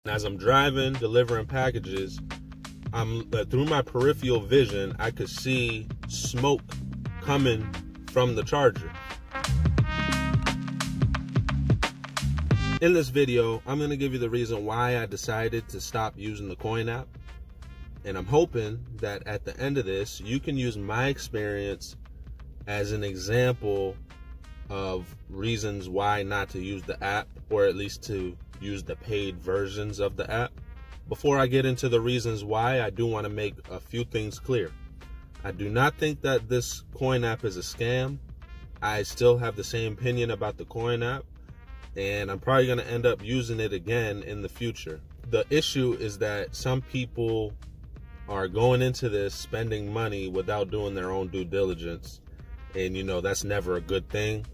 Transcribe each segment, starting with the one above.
As I'm driving, delivering packages, I'm through my peripheral vision, I could see smoke coming from the charger. In this video, I'm going to give you the reason why I decided to stop using the Coin app. And I'm hoping that at the end of this, you can use my experience as an example of reasons why not to use the app, or at least to use the paid versions of the app. Before I get into the reasons why, I do want to make a few things clear. I do not think that this Coin app is a scam. I still have the same opinion about the Coin app, and I'm probably going to end up using it again in the future. The issue is that some people are going into this spending money without doing their own due diligence, and you know that's never a good thing.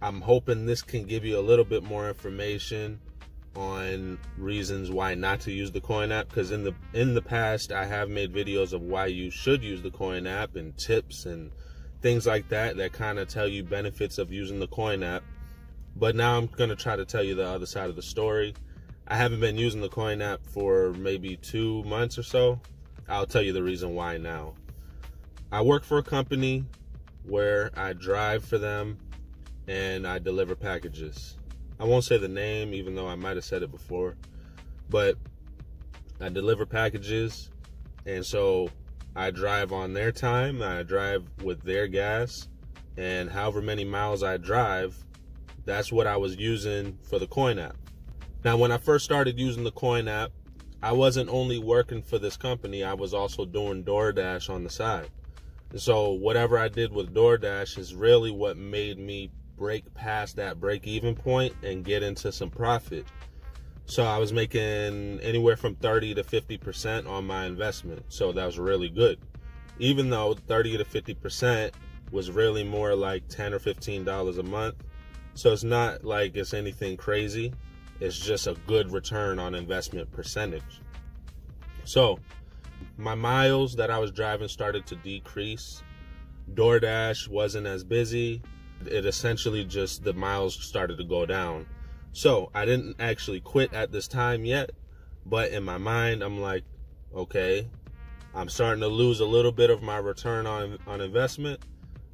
I'm hoping this can give you a little bit more information on reasons why not to use the Coin app, because in the past I have made videos of why you should use the Coin app and tips and things like that kind of tell you benefits of using the Coin app. But now I'm going to try to tell you the other side of the story. I haven't been using the Coin app for maybe 2 months or so. I'll tell you the reason why now. I work for a company where I drive for them and I deliver packages. I won't say the name, even though I might have said it before, but I deliver packages, and so I drive on their time, I drive with their gas, and however many miles I drive, that's what I was using for the Coin app. Now, when I first started using the Coin app, I wasn't only working for this company, I was also doing DoorDash on the side. And so whatever I did with DoorDash is really what made me break past that break-even point and get into some profit. So I was making anywhere from 30 to 50% on my investment. So that was really good. Even though 30 to 50% was really more like $10 or $15 a month. So it's not like it's anything crazy. It's just a good return on investment percentage. So my miles that I was driving started to decrease. DoorDash wasn't as busy. It essentially just, the miles started to go down. So I didn't actually quit at this time yet, but in my mind, I'm like, okay, I'm starting to lose a little bit of my return on investment.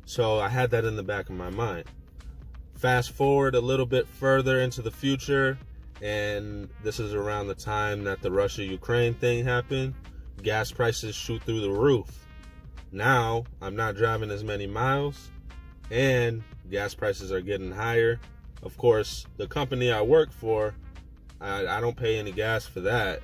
So I had that in the back of my mind. Fast forward a little bit further into the future, and this is around the time that the Russia-Ukraine thing happened. Gas prices shoot through the roof. Now I'm not driving as many miles, and gas prices are getting higher. Of course, the company I work for, I don't pay any gas for that,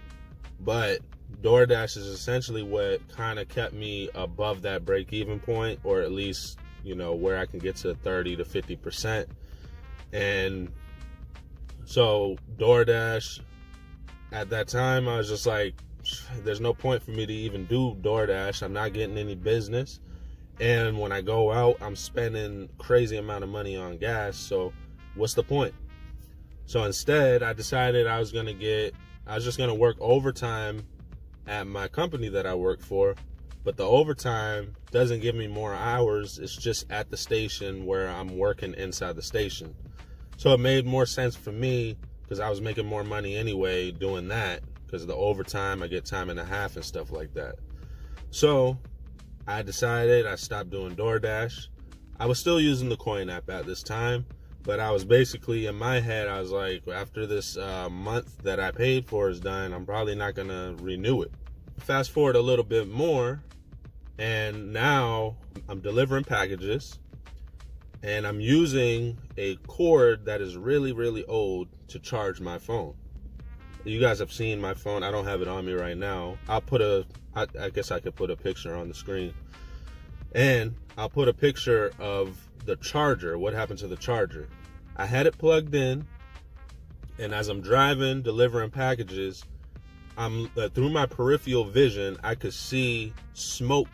but DoorDash is essentially what kind of kept me above that break-even point, or at least, you know, where I can get to 30 to 50%. And so DoorDash, at that time, I was just like, there's no point for me to even do DoorDash. I'm not getting any business. And when I go out, I'm spending crazy amount of money on gas. So what's the point? So instead, I decided I was just going to work overtime at my company that I work for. But the overtime doesn't give me more hours. It's just at the station where I'm working inside the station. So it made more sense for me because I was making more money anyway doing that, because of the overtime, I get time and a half and stuff like that. So I decided I stopped doing DoorDash. I was still using the Coin app at this time, but I was basically, in my head, I was like, after this month that I paid for is done, I'm probably not going to renew it. Fast forward a little bit more, and now I'm delivering packages, and I'm using a cord that is really, really old to charge my phone. You guys have seen my phone. I don't have it on me right now. I guess I could put a picture on the screen. And I'll put a picture of the charger, what happened to the charger. I had it plugged in, and as I'm driving, delivering packages, through my peripheral vision, I could see smoke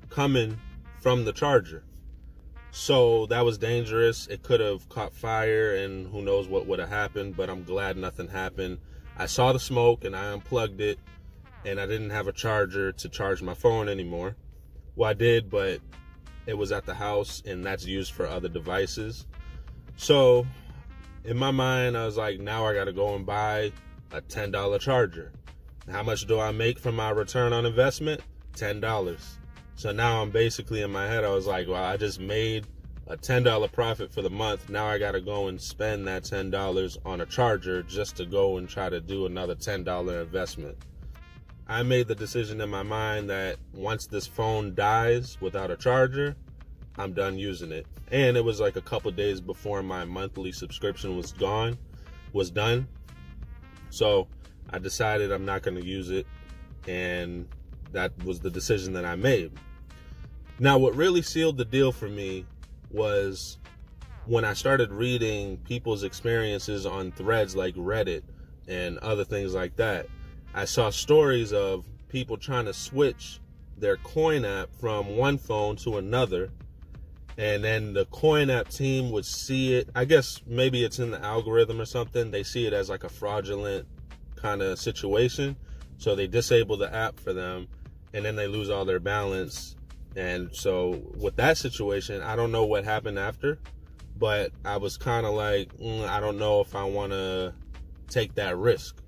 coming from the charger. So that was dangerous. It could have caught fire, and who knows what would have happened, but I'm glad nothing happened. I saw the smoke, and I unplugged it, and I didn't have a charger to charge my phone anymore. Well, I did, but it was at the house, and that's used for other devices. So in my mind, I was like, now I got to go and buy a $10 charger. How much do I make from my return on investment? $10. So now I'm basically, in my head, I was like, well, I just made a $10 profit for the month. Now I got to go and spend that $10 on a charger just to go and try to do another $10 investment. I made the decision in my mind that once this phone dies without a charger, I'm done using it. And it was like a couple days before my monthly subscription was done. So I decided I'm not going to use it, and that was the decision that I made. Now, what really sealed the deal for me was when I started reading people's experiences on threads like Reddit and other things like that. I saw stories of people trying to switch their Coin app from one phone to another, and then the Coin app team would see it. I guess maybe it's in the algorithm or something. They see it as like a fraudulent kind of situation, so they disable the app for them, and then they lose all their balance. And so with that situation, I don't know what happened after, but I was kind of like, I don't know if I want to take that risk.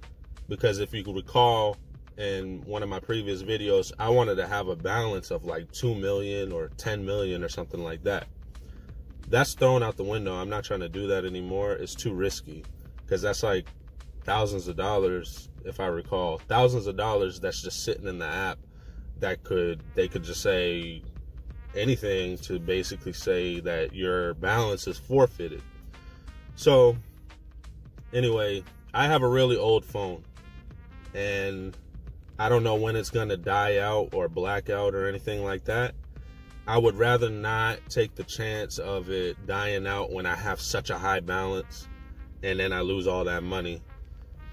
Because if you could recall in one of my previous videos, I wanted to have a balance of like 2 million or 10 million or something like that. That's thrown out the window. I'm not trying to do that anymore. It's too risky, because that's like thousands of dollars, if I recall, thousands of dollars that's just sitting in the app that they could just say anything to basically say that your balance is forfeited. So anyway, I have a really old phone, and I don't know when it's going to die out or black out or anything like that. I would rather not take the chance of it dying out when I have such a high balance and then I lose all that money.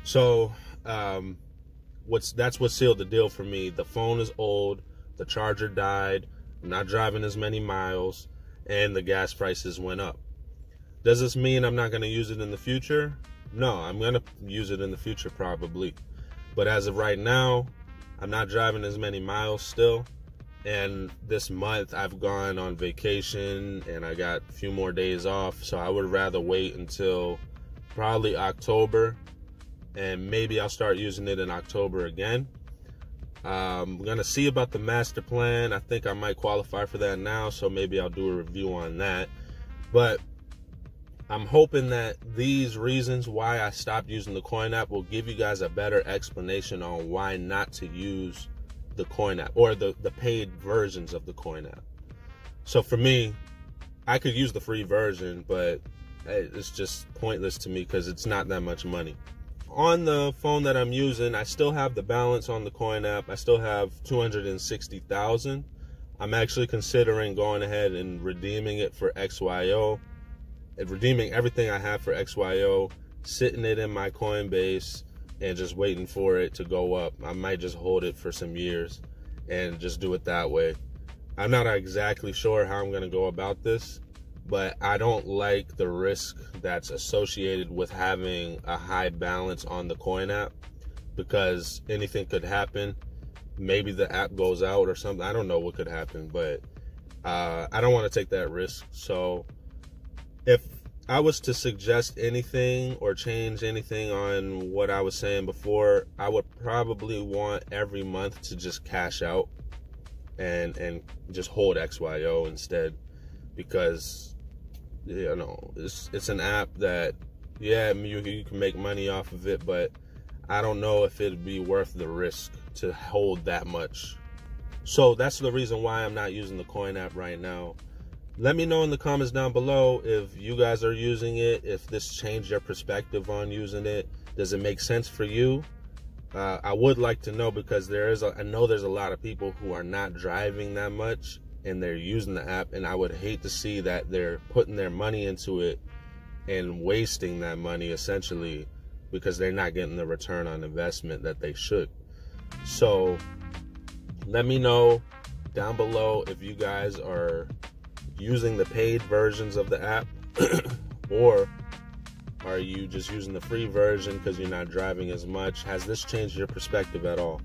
So that's what sealed the deal for me. The phone is old, the charger died, I'm not driving as many miles, and the gas prices went up. Does this mean I'm not going to use it in the future? No, I'm going to use it in the future probably. But as of right now, I'm not driving as many miles still. And this month I've gone on vacation and I got a few more days off. So I would rather wait until probably October, and maybe I'll start using it in October again. I'm going to see about the master plan. I think I might qualify for that now, so maybe I'll do a review on that. But I'm hoping that these reasons why I stopped using the Coin app will give you guys a better explanation on why not to use the Coin app, or the paid versions of the Coin app. So for me, I could use the free version, but it's just pointless to me because it's not that much money. On the phone that I'm using, I still have the balance on the Coin app. I still have 260,000. I'm actually considering going ahead and redeeming it for XYO. And redeeming everything I have for XYO, sitting it in my Coinbase, and just waiting for it to go up. I might just hold it for some years and just do it that way. I'm not exactly sure how I'm going to go about this, but I don't like the risk that's associated with having a high balance on the Coin app, because anything could happen. Maybe the app goes out or something. I don't know what could happen, but I don't want to take that risk. So if I was to suggest anything or change anything on what I was saying before, I would probably want every month to just cash out and just hold XYO instead, because you know it's an app that, yeah, you can make money off of it, but I don't know if it'd be worth the risk to hold that much. So that's the reason why I'm not using the Coin app right now. Let me know in the comments down below if you guys are using it, if this changed your perspective on using it. Does it make sense for you? I would like to know, because I know there's a lot of people who are not driving that much and they're using the app, and I would hate to see that they're putting their money into it and wasting that money essentially because they're not getting the return on investment that they should. So let me know down below if you guys are using the paid versions of the app or are you just using the free version because you're not driving as much. Has this changed your perspective at all?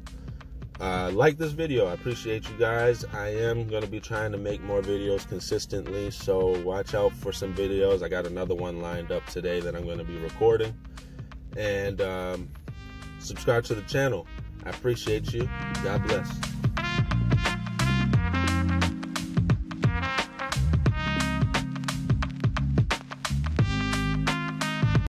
Like this video. I appreciate you guys. I am going to be trying to make more videos consistently, so watch out for some videos. I got another one lined up today that I'm going to be recording. And subscribe to the channel. I appreciate you. God bless.